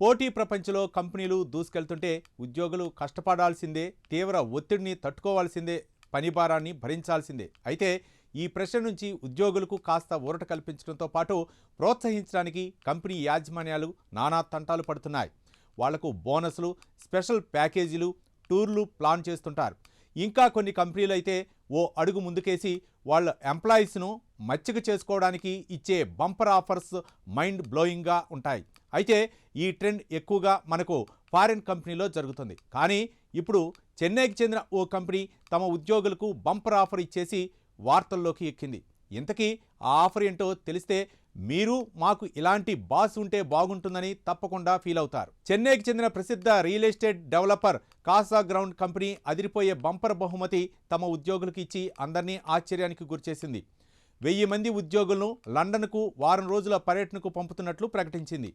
పోటీ ప్రపంచంలో కంపెనీలు దూసుకెళ్తుంటే ఉద్యోగులు కష్టపడాల్సిందే, తీవ్ర ఒత్తిడిని తట్టుకోవాల్సిందే, పని భారాన్ని భరించాల్సిందే. అయితే ఈ ప్రశ్న నుంచి ఉద్యోగులకు కాస్త ఊరట కల్పించడంతో పాటు ప్రోత్సహించడానికి కంపెనీ యాజమాన్యాలు నానా తంటాలు పడుతున్నాయి. వాళ్లకు బోనస్లు, స్పెషల్ ప్యాకేజీలు, టూర్లు ప్లాన్ చేస్తుంటారు. ఇంకా కొన్ని కంపెనీలు అయితే ఓ అడుగు ముందుకేసి వాళ్ళ ఎంప్లాయీస్ను మచ్చిక చేసుకోవడానికి ఇచ్చే బంపర్ ఆఫర్స్ మైండ్ బ్లోయింగ్గా ఉంటాయి. అయితే ఈ ట్రెండ్ ఎక్కువగా మనకు ఫారిన్ కంపెనీలో జరుగుతుంది. కానీ ఇప్పుడు చెన్నైకి చెందిన ఓ కంపెనీ తమ ఉద్యోగులకు బంపర్ ఆఫర్ ఇచ్చేసి వార్తల్లోకి ఎక్కింది. ఇంతకీ ఆ ఆఫర్ ఏంటో తెలిస్తే మీరు మాకు ఇలాంటి బాస్ ఉంటే బాగుంటుందని తప్పకుండా ఫీల్ అవుతారు. చెన్నైకి చెందిన ప్రసిద్ధ real estate developer Casagrand company అదిరిపోయే బంపర్ బహుమతి తమ ఉద్యోగులకు ఇచ్చి అందరినీ ఆశ్చర్యానికి గురిచేసింది. 1000 మంది ఉద్యోగులను లండన్కు వారం రోజుల పర్యటనకు పంపుతున్నట్లు ప్రకటించింది.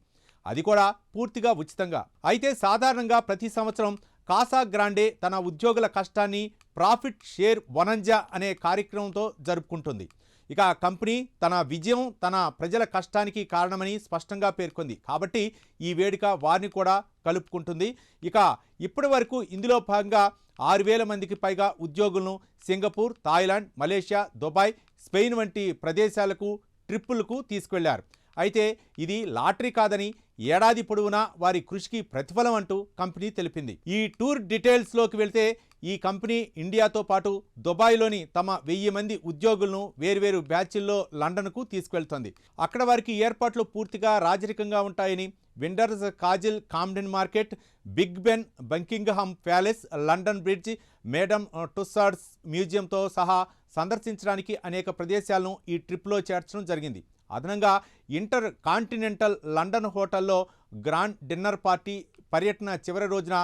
అది కూడా పూర్తిగా ఉచితంగా. అయితే సాధారణంగా ప్రతి సంవత్సరం కాసా గ్రాండే తన ఉద్యోగుల కష్టాన్ని ప్రాఫిట్ షేర్ వనంజా అనే కార్యక్రమంతో జరుపుకుంటుంది. ఇక కంపెనీ తన విజయం తన ప్రజల కష్టానికి కారణమని స్పష్టంగా పేర్కొంది. కాబట్టి ఈ వేడుక వారిని కూడా కలుపుకుంటుంది. ఇక ఇప్పటి వరకు ఇందులో భాగంగా 6000 మందికి పైగా ఉద్యోగులను Singapore, Thailand, Malaysia, Dubai, Spain వంటి ప్రదేశాలకు ట్రిప్పులకు తీసుకెళ్లారు. అయితే ఇది లాటరీ కాదని, ఏడాది పొడవునా వారి కృషికి ప్రతిఫలం అంటూ కంపెనీ తెలిపింది. ఈ టూర్ డీటెయిల్స్లోకి వెళ్తే ఈ కంపెనీ ఇండియాతో పాటు దుబాయ్లోని తమ 1000 మంది ఉద్యోగులను వేర్వేరు బ్యాచ్ల్లో లండన్కు తీసుకెళ్తోంది. అక్కడ వారికి ఏర్పాట్లు పూర్తిగా రాజరికంగా ఉంటాయని, Windsor Castle, Camden Market, Big Ben, Buckingham Palace, London Bridge, Madame Tussauds మ్యూజియంతో సహా సందర్శించడానికి అనేక ప్రదేశాలను ఈ ట్రిప్లో చేర్చడం జరిగింది. అదనంగా ఇంటర్ కాంటినెంటల్ లండన్ హోటల్లో గ్రాండ్ డిన్నర్ పార్టీ, పర్యటన చివరి రోజున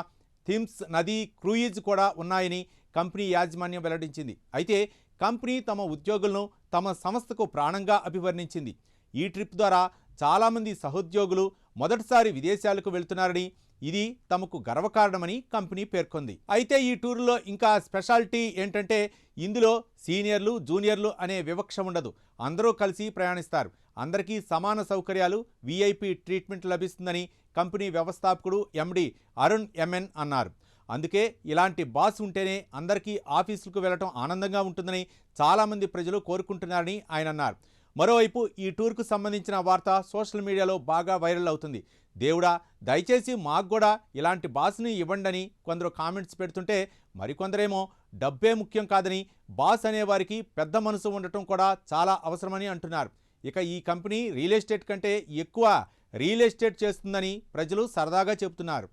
థిమ్స్ నదీ క్రూయిజ్ కూడా ఉన్నాయని కంపెనీ యాజమాన్యం వెల్లడించింది. అయితే కంపెనీ తమ ఉద్యోగులను తమ సంస్థకు ప్రాణంగా అభివర్ణించింది. ఈ ట్రిప్ ద్వారా చాలామంది సహోద్యోగులు మొదటిసారి విదేశాలకు వెళ్తున్నారని, ఇది తమకు గర్వకారణమని కంపెనీ పేర్కొంది. అయితే ఈ టూర్లో ఇంకా స్పెషాలిటీ ఏంటంటే ఇందులో సీనియర్లు, జూనియర్లు అనే వివక్ష ఉండదు. అందరూ కలిసి ప్రయాణిస్తారు. అందరికీ సమాన సౌకర్యాలు, వీఐపీ ట్రీట్మెంట్ లభిస్తుందని కంపెనీ వ్యవస్థాపకుడు ఎండి అరుణ్ ఎంఎన్ అన్నారు. అందుకే ఇలాంటి బాస్ ఉంటేనే అందరికీ ఆఫీసులకు వెళ్లడం ఆనందంగా ఉంటుందని చాలామంది ప్రజలు కోరుకుంటున్నారని ఆయన అన్నారు. మరోవైపు ఈ టూర్కు సంబంధించిన వార్త సోషల్ మీడియాలో బాగా వైరల్ అవుతుంది. దేవుడా, దయచేసి మాకు కూడా ఇలాంటి బాస్ని ఇవ్వండని కొందరు కామెంట్స్ పెడుతుంటే, మరికొందరేమో డబ్బే ముఖ్యం కాదని, బాస్ అనేవారికి పెద్ద మనసు ఉండటం కూడా చాలా అవసరమని అంటున్నారు. ఇక ఈ కంపెనీ రియల్ ఎస్టేట్ కంటే ఎక్కువ రియల్ ఎస్టేట్ చేస్తుందని ప్రజలు సరదాగా చెబుతున్నారు.